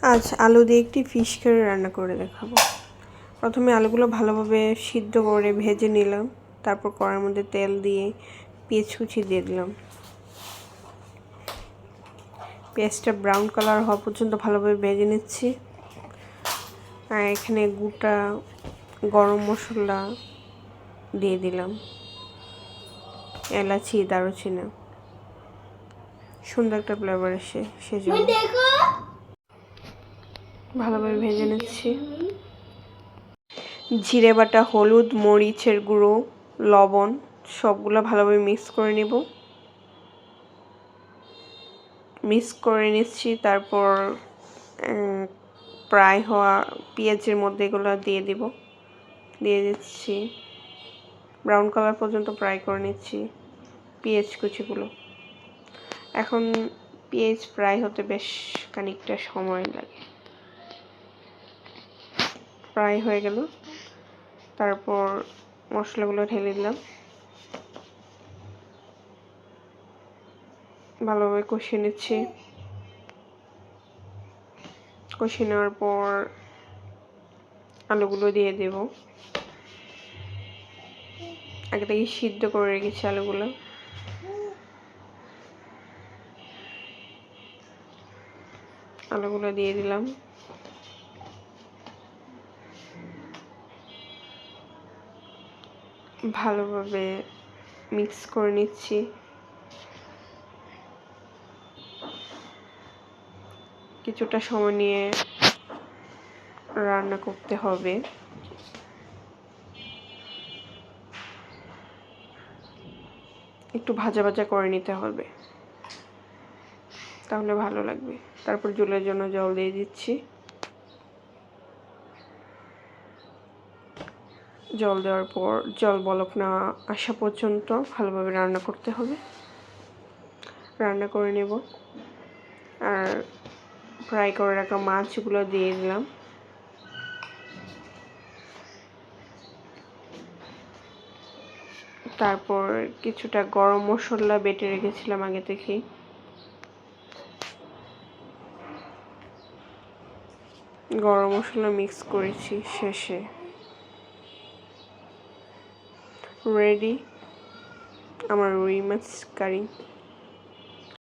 আজ আলু দিয়ে একটি ফিশ কারি রান্না করে দেখাবো। প্রথমে আলুগুলো ভালোভাবে সিদ্ধ করে ভেজে নিলাম, তারপর কড়াইয়ের মধ্যে তেল দিয়ে পেঁয়াজ কুচি দিয়ে দিলাম। পেঁয়াজটা ব্রাউন কালার হওয়া পর্যন্ত ভালোভাবে ভেজে নিচ্ছি। আর এখানে গোটা গরম মশলা দিয়ে দিলাম, এলাচি, দারুচিনি, সুন্দর একটা ফ্লেভার আসে সেজন্য ভালোভাবে ভেজে নিচ্ছি। জিরে বাটা, হলুদ, মরিচের গুঁড়ো, লবণ সবগুলো ভালোভাবে মিক্স করে নেব। মিক্স করে নিচ্ছি, তারপর ফ্রাই হওয়া পেঁয়াজের মধ্যে এগুলো দিয়ে দিচ্ছি। ব্রাউন কালার পর্যন্ত ফ্রাই করে নিচ্ছি পেঁয়াজ কুচিগুলো। এখন পেঁয়াজ ফ্রাই হতে বেশ খানিকটা সময় লাগে। ফ্রাই হয়ে গেল, তারপর মশলাগুলো ঢেলে দিলাম, ভালোভাবে কষিয়ে নিচ্ছি। কষিয়ে নেওয়ার পর আলুগুলো দিয়ে দেব। আগে থেকে সিদ্ধ করে রেখেছি আলুগুলো। আলুগুলো দিয়ে দিলাম, ভালোভাবে মিক্স করে নিচ্ছি। কিছুটা সময় নিয়ে রান্না করতে হবে। একটু ভাজা ভাজা করে নিতে হবে, তাহলে ভালো লাগবে। তারপর ঝোলের জন্য জল দিয়ে দিচ্ছি। জল দেওয়ার পর জল বলক না আসা পর্যন্ত ভালোভাবে রান্না করতে হবে। রান্না করে নেব। আর ফ্রাই করে রাখা মাছগুলো দিয়ে দিলাম। তারপর কিছুটা গরম মশলা বেটে রেখেছিলাম আগে থেকে, গরম মশলা মিক্স করেছি। শেষে রেডি আমার রুই মাছ কারি।